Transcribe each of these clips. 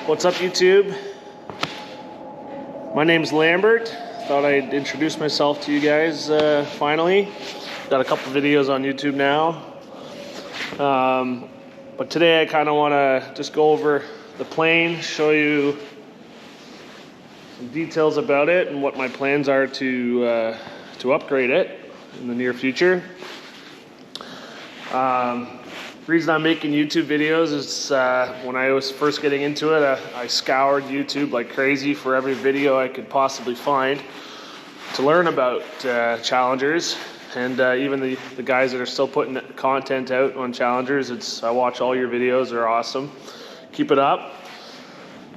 What's up, YouTube? My name's Lambert. Thought I'd introduce myself to you guys finally. Got a couple videos on YouTube now. But today I kind of want to just go over the plane, show you some details about it and what my plans are to upgrade it in the near future. The reason I'm making YouTube videos is when I was first getting into it, I scoured YouTube like crazy for every video I could possibly find to learn about Challengers, and even the guys that are still putting content out on Challengers. I watch all your videos, they're awesome. Keep it up.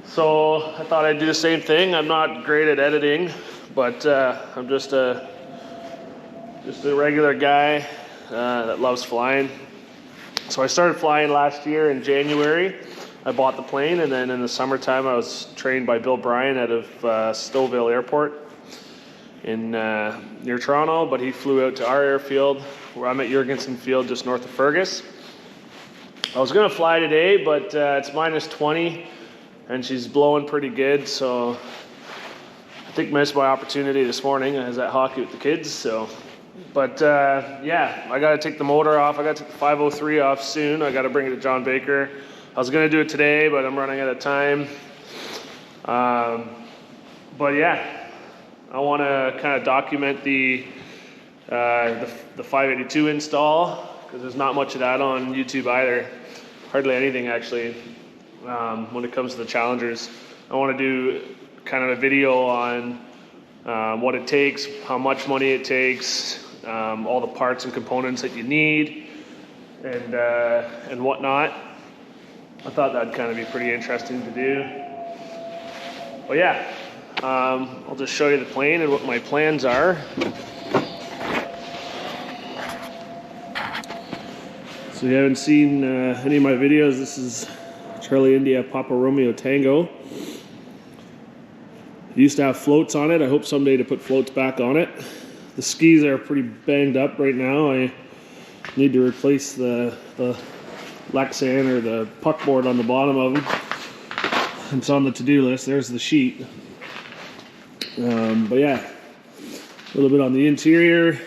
So I thought I'd do the same thing. I'm not great at editing, but I'm just a regular guy that loves flying. So I started flying last year in January. I bought the plane, and then in the summertime I was trained by Bill Bryan out of Stouffville Airport in near Toronto, but he flew out to our airfield where I'm at Jurgensen Field just north of Fergus. I was going to fly today, but it's minus 20 and she's blowing pretty good, so I think I missed my opportunity this morning. I was at hockey with the kids, But yeah, I got to take the motor off. I got to take the 503 off soon. I got to bring it to John Baker. I was going to do it today, but I'm running out of time. But yeah, I want to kind of document the 582 install, because there's not much of that on YouTube either. Hardly anything, actually, when it comes to the Challengers. I want to do kind of a video on what it takes, how much money it takes, all the parts and components that you need, and whatnot. I thought that'd kind of be pretty interesting to do. But yeah, I'll just show you the plane and what my plans are. So if you haven't seen any of my videos, this is Charlie India Papa Romeo Tango. It used to have floats on it. I hope someday to put floats back on it. The skis are pretty banged up right now. I need to replace the Lexan or the puck board on the bottom of them. It's on the to-do list. There's the sheet. But yeah, a little bit on the interior.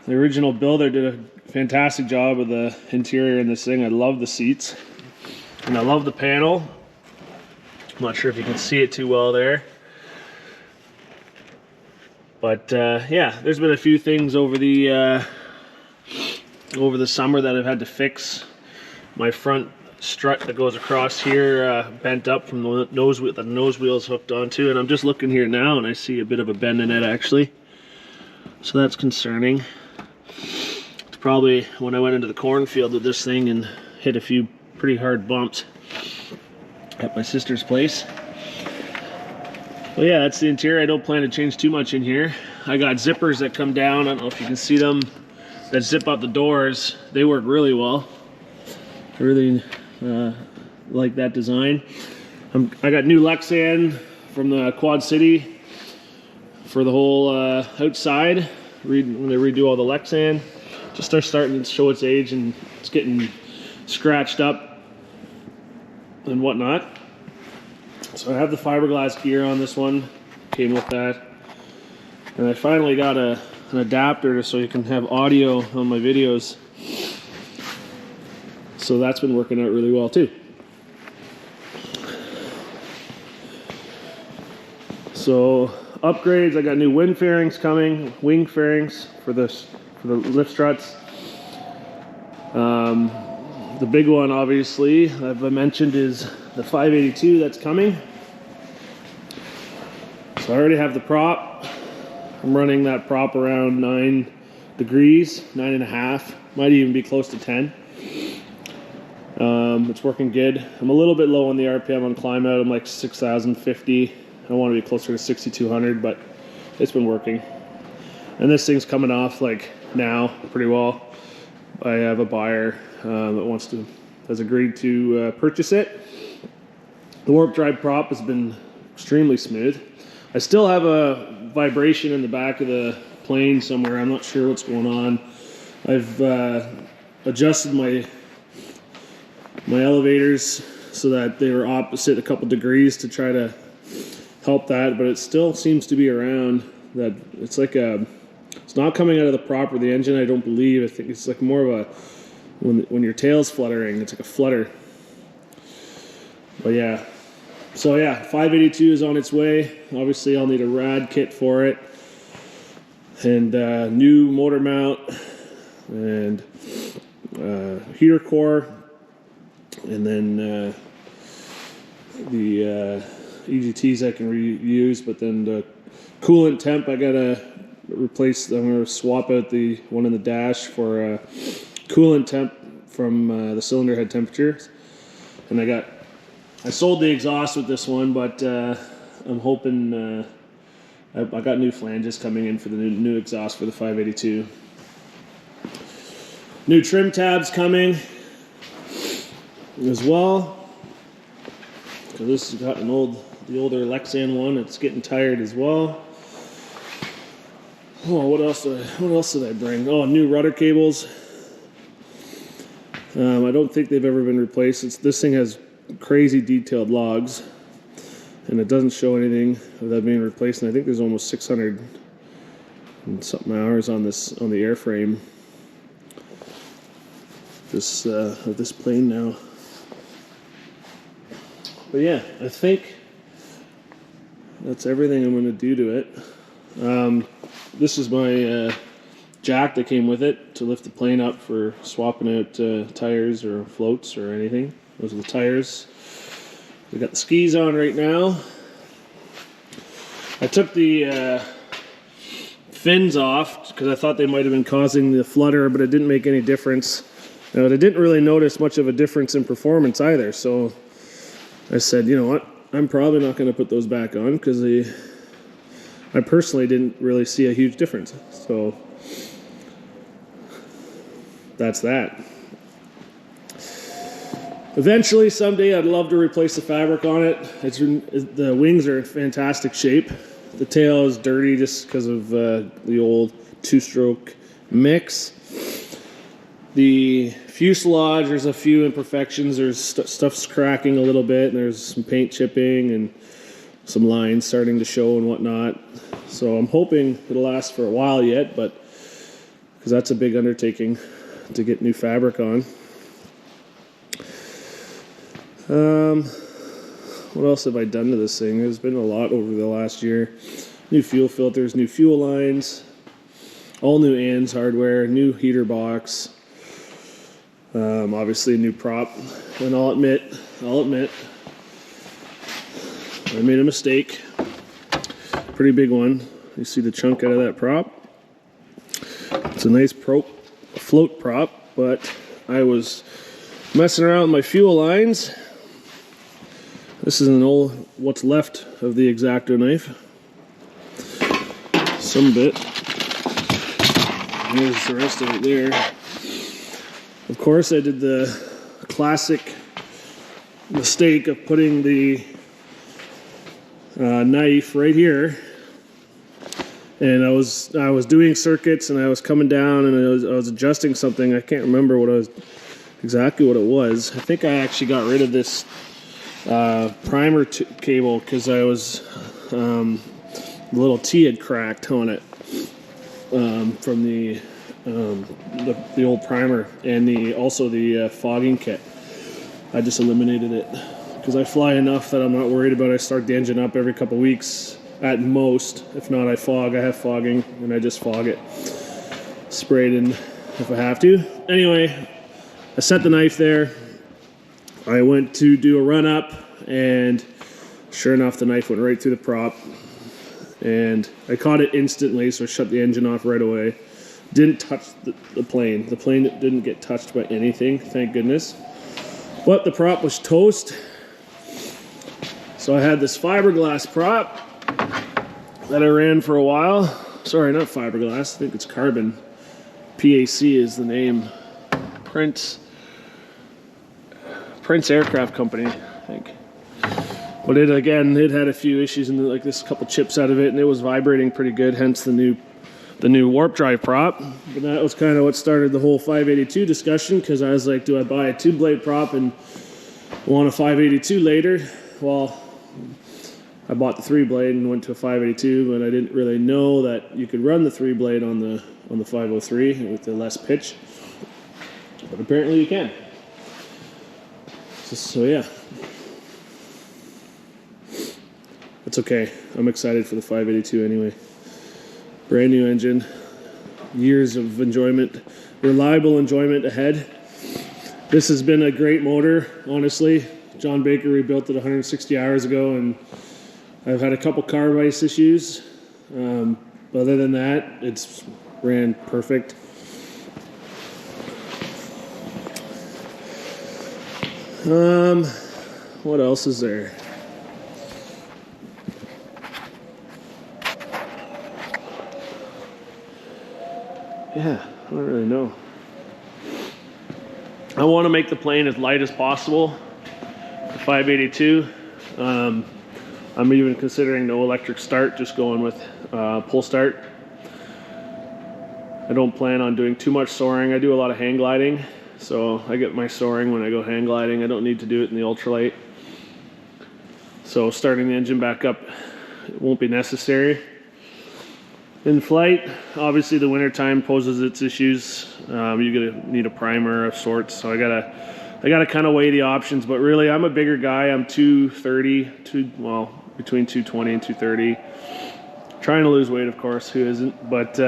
The original builder did a fantastic job of the interior in this thing. I love the seats, and I love the panel. I'm not sure if you can see it too well there. But yeah, there's been a few things over the summer that I've had to fix. My front strut that goes across here bent up from the nose wheel's hooked onto, and I'm just looking here now and I see a bit of a bend in it actually. So that's concerning. It's probably when I went into the cornfield with this thing and hit a few pretty hard bumps at my sister's place. Well, yeah, that's the interior. I don't plan to change too much in here. I got zippers that come down. I don't know if you can see them, that zip out the doors. They work really well. I really like that design. I got new Lexan from the Quad City for the whole outside. When they redo all the Lexan, just starting to show its age and it's getting scratched up and whatnot. So I have the fiberglass gear on this one, came with that. And I finally got an adapter so you can have audio on my videos. So that's been working out really well too. So upgrades, I got new wind fairings coming, wing fairings for the lift struts. The big one, obviously, I've mentioned, is the 582 that's coming. So I already have the prop. I'm running that prop around 9 degrees, 9.5, might even be close to 10. It's working good. I'm a little bit low on the RPM on climb out. I'm like 6,050. I want to be closer to 6,200, but it's been working. And this thing's coming off like now pretty well. I have a buyer that has agreed to purchase it. The warp drive prop has been extremely smooth. I still have a vibration in the back of the plane somewhere. I'm not sure what's going on. I've adjusted my elevators so that they were opposite a couple degrees to try to help that, but it still seems to be around. That it's like it's not coming out of the prop or the engine, I don't believe. I think it's like more of a, when your tail's fluttering, it's like a flutter. But yeah, so yeah, 582 is on its way. Obviously I'll need a rad kit for it, and new motor mount, and heater core, and then the EGTs I can reuse, but then the coolant temp I gotta replace. I'm gonna swap out the one in the dash for a coolant temp from the cylinder head temperature. And I sold the exhaust with this one, but I'm hoping I got new flanges coming in for the new exhaust for the 582. New trim tabs coming as well. So this has got the older Lexan one. It's getting tired as well. Oh, what else did I bring? Oh, new rudder cables. I don't think they've ever been replaced. This thing has crazy detailed logs, and it doesn't show anything of that being replaced. And I think there's almost 600 and something hours on the airframe. Of this plane now. But yeah, I think that's everything I'm going to do to it. This is my jack that came with it to lift the plane up for swapping out tires or floats or anything. Those are the tires. We got the skis on right now. I took the fins off because I thought they might have been causing the flutter, but it didn't make any difference. Now, I didn't really notice much of a difference in performance either, so I said, you know what, I'm probably not going to put those back on because I personally didn't really see a huge difference. So that's that. Eventually, someday, I'd love to replace the fabric on it. The wings are in fantastic shape. The tail is dirty just because of the old two-stroke mix. The fuselage, there's a few imperfections. There's stuff's cracking a little bit, and there's some paint chipping and some lines starting to show and whatnot. So I'm hoping it'll last for a while yet, but because that's a big undertaking to get new fabric on. What else have I done to this thing? There's been a lot over the last year. New fuel filters, new fuel lines, all new ANS hardware, new heater box. Obviously a new prop, and I'll admit, I made a mistake. Pretty big one. You see the chunk out of that prop? It's a nice float prop, but I was messing around with my fuel lines. This is an old, what's left of the X-Acto knife. Some bit. Here's the rest of it there. Of course, I did the classic mistake of putting the knife right here, and I was doing circuits, and I was coming down, and I was adjusting something. I can't remember exactly what it was. I think I actually got rid of this primer cable because I was the little T had cracked on it from the old primer, and also the fogging kit. I just eliminated it because I fly enough that I'm not worried about it. I start the engine up every couple weeks at most. If not, I fog. I have fogging, and I just fog it. Spray it in if I have to. Anyway, I set the knife there. I went to do a run up, and sure enough, the knife went right through the prop, and I caught it instantly, so I shut the engine off right away. Didn't touch the plane. The plane didn't get touched by anything, thank goodness. But the prop was toast. So I had this fiberglass prop that I ran for a while. Sorry, not fiberglass, I think it's carbon. PAC is the name. Prince Aircraft Company, I think. But it had a few issues, and like this couple chips out of it, and it was vibrating pretty good, hence the new warp drive prop. But that was kind of what started the whole 582 discussion, because I was like, do I buy a 2-blade prop and Want a 582 later. Well, I bought the 3-blade and went to a 582, but I didn't really know that you could run the 3-blade on the 503 with the less pitch. But apparently you can. So yeah. It's okay. I'm excited for the 582 anyway. Brand new engine. Years of enjoyment. Reliable enjoyment ahead. This has been a great motor, honestly. John Baker rebuilt it 160 hours ago, and I've had a couple carb ice issues. But other than that, it's ran perfect. What else is there? Yeah, I don't really know. I want to make the plane as light as possible. The 582. I'm even considering no electric start, just going with pull start. I don't plan on doing too much soaring. I do a lot of hang gliding, so I get my soaring when I go hang gliding. I don't need to do it in the ultralight. So starting the engine back up, it won't be necessary. In flight, obviously the wintertime poses its issues. You're gonna need a primer of sorts, so I gotta kind of weigh the options. But really, I'm a bigger guy. I'm 230, between 220 and 230. Trying to lose weight, of course. Who isn't? But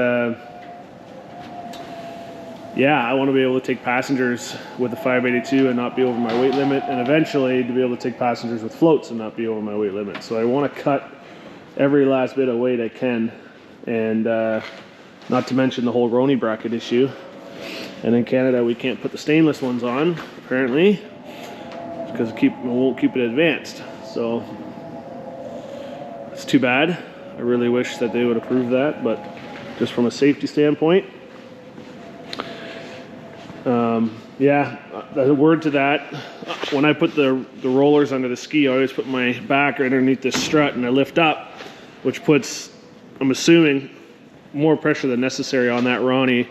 yeah, I want to be able to take passengers with the 582 and not be over my weight limit, and eventually to be able to take passengers with floats and not be over my weight limit. So I want to cut every last bit of weight I can. And not to mention the whole Roni bracket issue. And in Canada, we can't put the stainless ones on, apparently, because it won't keep it advanced. So it's too bad. I really wish that they would approve that, but just from a safety standpoint. Yeah, a word to that. When I put the rollers under the ski, I always put my back right underneath this strut and I lift up, which puts, I'm assuming, more pressure than necessary on that Roni.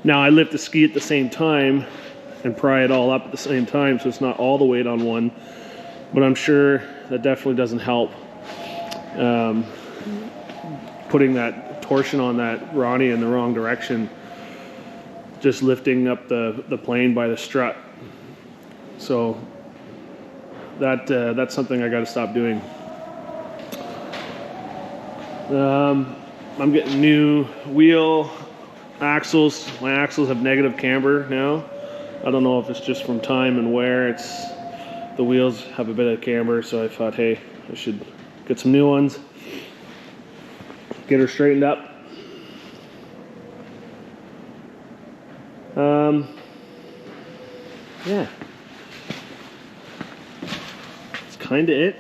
Now I lift the ski at the same time and pry it all up at the same time, so it's not all the weight on one, but I'm sure that definitely doesn't help. Putting that torsion on that Roni in the wrong direction, just lifting up the plane by the strut. So that's something I got to stop doing. I'm getting new wheel axles. My axles have negative camber now. I don't know if it's just from time and wear. The wheels have a bit of camber, so I thought, hey, I should get some new ones. Get her straightened up. Yeah. That's kind of it.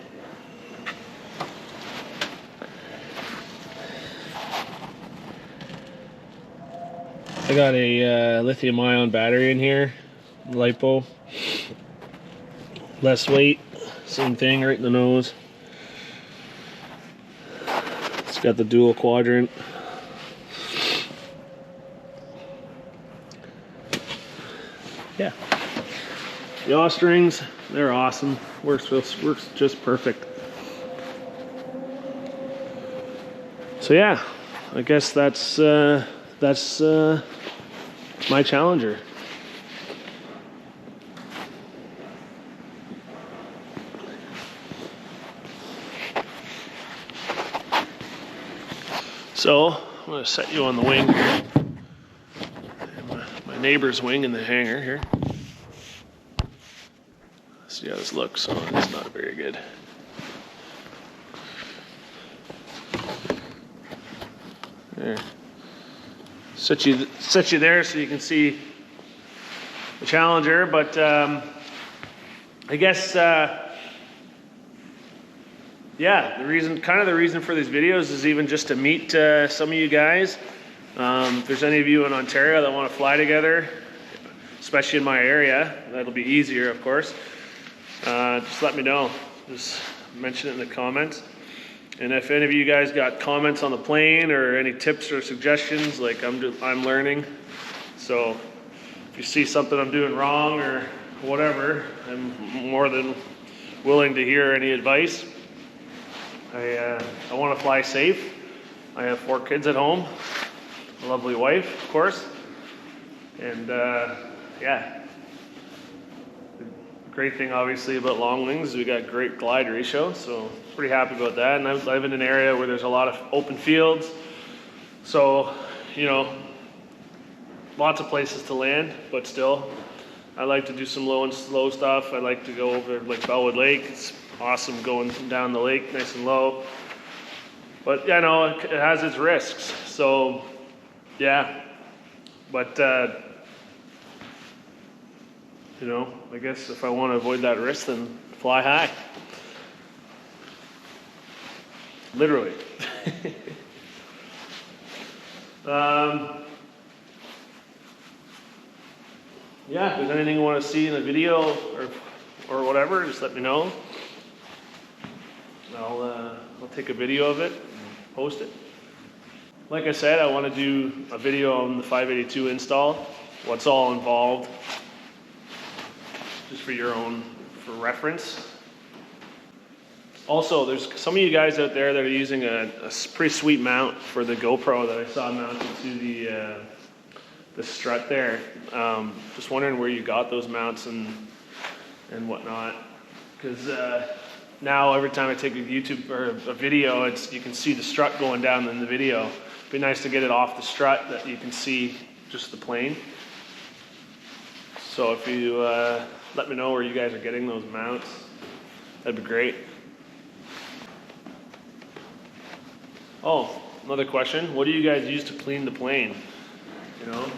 I got a lithium ion battery in here, LiPo. Less weight, same thing, right in the nose. It's got the dual quadrant. Yeah. The yaw strings, they're awesome. Works just perfect. So yeah, I guess that's my Challenger. So I'm going to set you on the wing, my neighbor's wing in the hangar here. See how this looks. Oh, it's not very good. There. Set you there so you can see the Challenger, but I guess yeah, the reason for these videos is even just to meet some of you guys. If there's any of you in Ontario that want to fly together, especially in my area, that'll be easier, of course. Just let me know. Just mention it in the comments. And if any of you guys got comments on the plane or any tips or suggestions, like I'm learning. So if you see something I'm doing wrong or whatever, I'm more than willing to hear any advice. I want to fly safe. I have 4 kids at home, a lovely wife, of course, and yeah. The great thing, obviously, about Long Wings is we got great glide ratio, so pretty happy about that. And I live in an area where there's a lot of open fields, so you know, lots of places to land, but still, I like to do some low and slow stuff. I like to go over like Bellwood Lake. It's awesome going down the lake nice and low. But yeah, no, it has its risks. So yeah, but you know, I guess if I want to avoid that risk, then fly high. Literally. Yeah, if there's anything you want to see in the video or whatever, just let me know. I'll take a video of it and post it. Like I said, I want to do a video on the 582 install, what's all involved, just for your own, for reference. Also, there's some of you guys out there that are using a pretty sweet mount for the GoPro that I saw mounted to the strut there. Just wondering where you got those mounts and whatnot, because now every time I take a YouTube or a video, you can see the strut going down in the video. It'd be nice to get it off the strut that you can see just the plane. So if you let me know where you guys are getting those mounts, that'd be great. Oh, another question. What do you guys use to clean the plane? You know,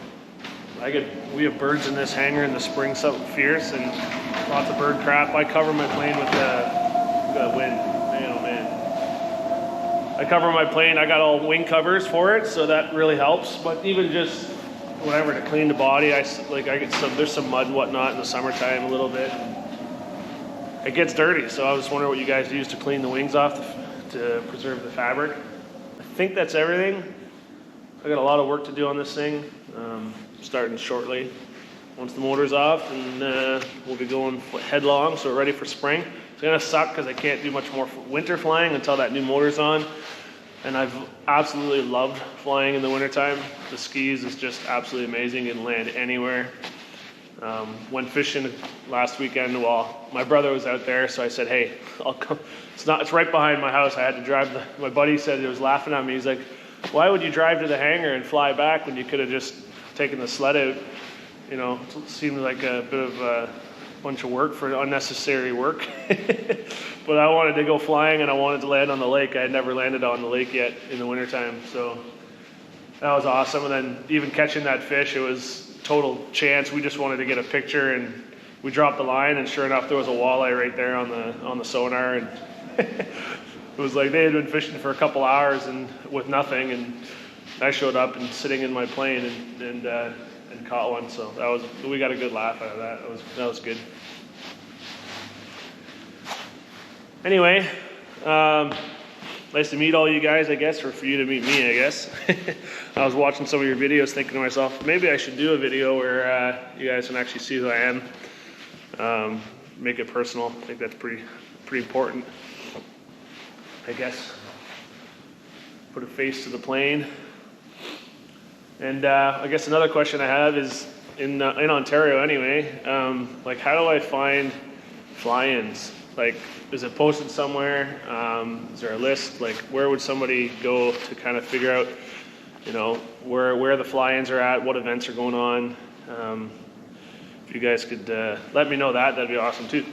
we have birds in this hangar in the spring, something fierce, and lots of bird crap. I cover my plane with the wind. Man, oh man. I cover my plane. I got all wing covers for it, so that really helps. But even just whatever to clean the body, there's some mud and whatnot in the summertime a little bit. It gets dirty, so I was wondering what you guys use to clean the wings off to preserve the fabric. I think that's everything. I got a lot of work to do on this thing, starting shortly. Once the motor's off, and we'll be going headlong, so we're ready for spring. It's gonna suck because I can't do much more winter flying until that new motor's on. And I've absolutely loved flying in the wintertime. The skis is just absolutely amazing. You can land anywhere. Went fishing last weekend while my brother was out there, so I said, hey, I'll come. It's right behind my house. I had to drive. My buddy said, he was laughing at me. He's like, why would you drive to the hangar and fly back when you could have just taken the sled out? You know, it seemed like a bit of a bunch of work for unnecessary work. But I wanted to go flying and I wanted to land on the lake. I had never landed on the lake yet in the wintertime, so that was awesome. And then even catching that fish, it was total chance. We just wanted to get a picture, and we dropped the line, and sure enough, there was a walleye right there on the sonar, and it was like they had been fishing for a couple hours and with nothing, and I showed up and sitting in my plane and caught one. So we got a good laugh out of that. That was good. Anyway, nice to meet all you guys, I guess, or for you to meet me, I guess. I was watching some of your videos thinking to myself, maybe I should do a video where you guys can actually see who I am. Make it personal. I think that's pretty important, I guess. Put a face to the plane. And I guess another question I have is, in Ontario anyway, like how do I find fly-ins? Like, is it posted somewhere? Is there a list? Like, where would somebody go to kind of figure out, you know, where the fly-ins are at, what events are going on? If you guys could let me know that'd be awesome too.